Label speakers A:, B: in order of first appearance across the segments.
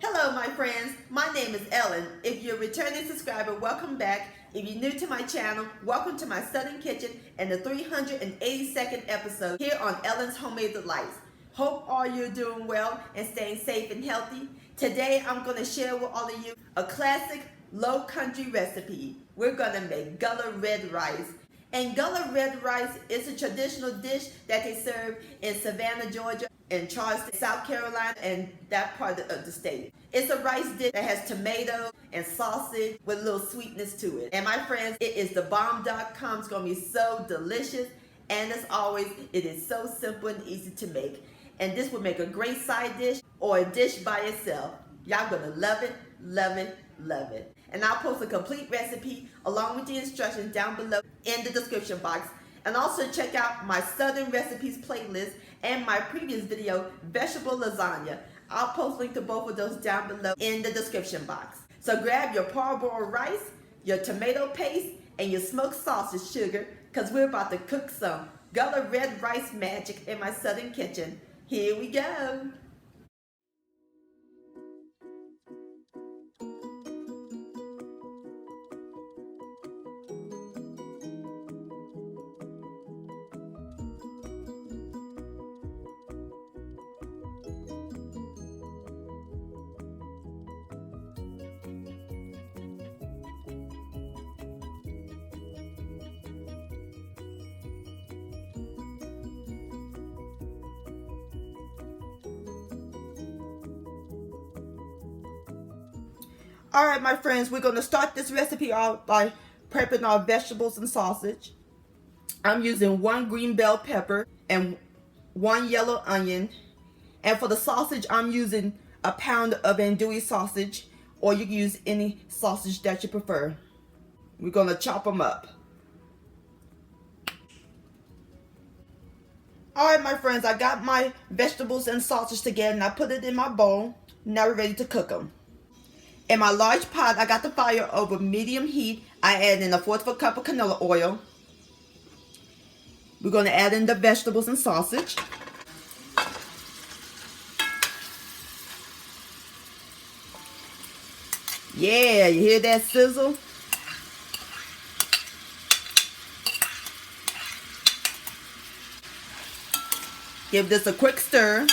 A: Hello my friends, my name is Ellen. If you're a returning subscriber, welcome back. If you're new to my channel, welcome to my Southern Kitchen and the 382nd episode here on Ellen's Homemade Delights. Hope all you're doing well and staying safe and healthy. Today I'm going to share with all of you a classic low country recipe. We're going to make Gullah Red Rice. And Gullah Red Rice is a traditional dish that they serve in Savannah, Georgia, in Charleston, South Carolina, and that part of the state. It's a rice dish that has tomato and sausage with a little sweetness to it. And my friends, it is the bomb.com. It's going to be so delicious. And as always, it is so simple and easy to make. And this would make a great side dish or a dish by itself. Y'all going to love it, love it, love it. And I'll post a complete recipe along with the instructions down below in the description box. And also check out my Southern Recipes playlist and my previous video, Vegetable Lasagna. I'll post a link to both of those down below in the description box. So grab your parboiled rice, your tomato paste, and your smoked sausage sugar, because we're about to cook some Gullah Red Rice magic in my Southern kitchen. Here we go. All right, my friends, we're going to start this recipe out by prepping our vegetables and sausage. I'm using 1 green bell pepper and 1 yellow onion. And for the sausage, I'm using a pound of andouille sausage, or you can use any sausage that you prefer. We're going to chop them up. All right, my friends, I got my vegetables and sausage together and I put it in my bowl. Now we're ready to cook them. In my large pot, I got the fire over medium heat. I add in a 1/4 cup of canola oil. We're going to add in the vegetables and sausage. Yeah, you hear that sizzle? Give this a quick stir.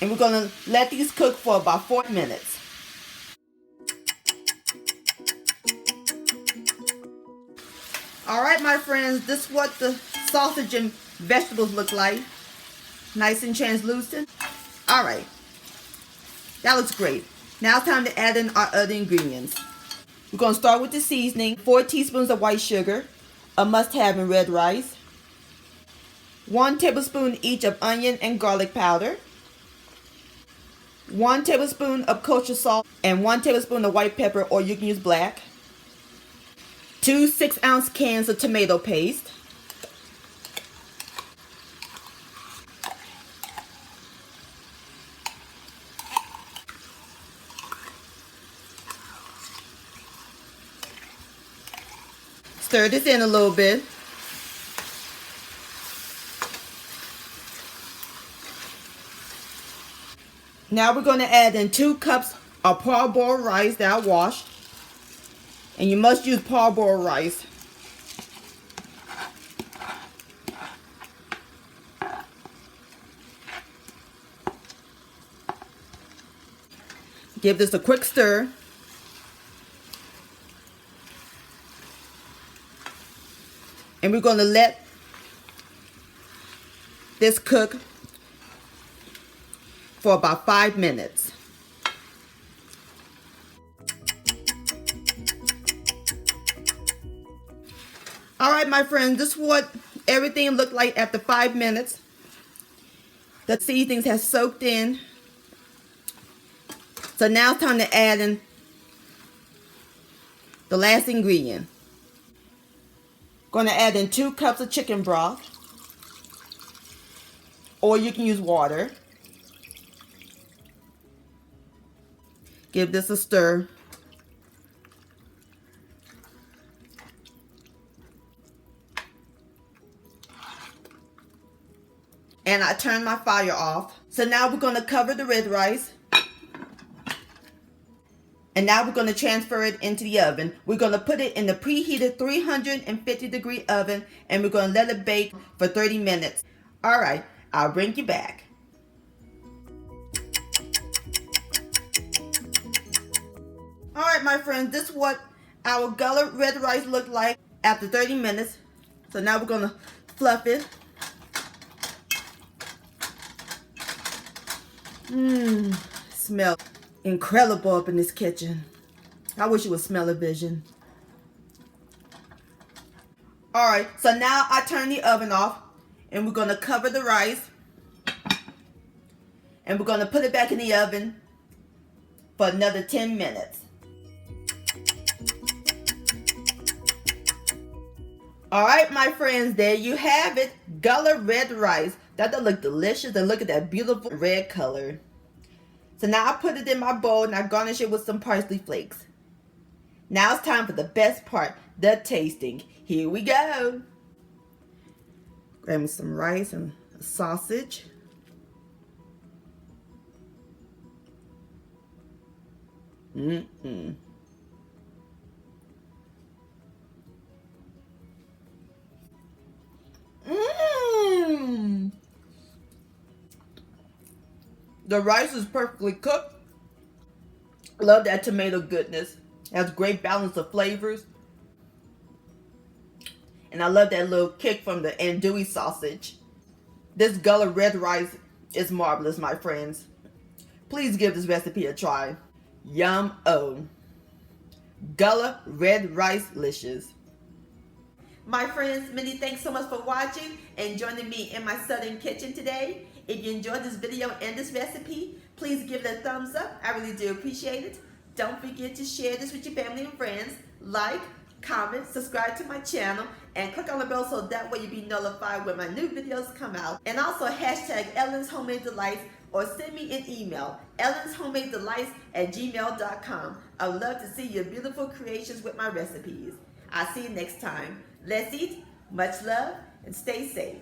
A: And we're going to let these cook for about 4 minutes. All right, my friends, this is what the sausage and vegetables look like. Nice and translucent. All right, that looks great. Now it's time to add in our other ingredients. We're going to start with the seasoning. 4 teaspoons of white sugar, a must-have in red rice. 1 tablespoon each of onion and garlic powder. 1 tablespoon of kosher salt and 1 tablespoon of white pepper, or you can use black. 2 6-ounce cans of tomato paste. Stir this in a little bit. Now we're going to add in 2 cups of parboiled rice that I washed. And you must use parboiled rice. Give this a quick stir. And we're going to let this cook for about 5 minutes. All right, my friends, this is what everything looked like after 5 minutes. The seasonings have soaked in. So now it's time to add in the last ingredient. Going to add in 2 cups of chicken broth, or you can use water. Give this a stir. and I turned my fire off. So now we're going to cover the red rice. And now we're going to transfer it into the oven. We're going to put it in the preheated 350-degree oven, and we're going to let it bake for 30 minutes. All right, I'll bring you back. All right, my friends, this is what our Gullah Red Rice looked like after 30 minutes. So now we're going to fluff it. Smell incredible up in this kitchen. I wish it would smell a vision. All right, so now I turn the oven off, and we're going to cover the rice, and we're going to put it back in the oven for another 10 minutes. All right, my friends, there you have it. Gullah Red Rice. That does look delicious, and look at that beautiful red color. So now I put it in my bowl, and I garnish it with some parsley flakes. Now it's time for the best part, the tasting. Here we go. Grab me some rice and a sausage. The rice is perfectly cooked. Love that tomato goodness. It has great balance of flavors. And I love that little kick from the andouille sausage. This Gullah Red Rice is marvelous, my friends. Please give this recipe a try. Yum-o. Gullah Red Rice-licious. My friends, many thanks so much for watching and joining me in my Southern kitchen today. If you enjoyed this video and this recipe, please give it a thumbs up. I really do appreciate it. Don't forget to share this with your family and friends. Like, comment, subscribe to my channel, and click on the bell so that way you'll be notified when my new videos come out. And also hashtag Ellen's Homemade Delights, or send me an email, ellenshomemadedelights@gmail.com. I would love to see your beautiful creations with my recipes. I'll see you next time. Let's eat, much love, and stay safe.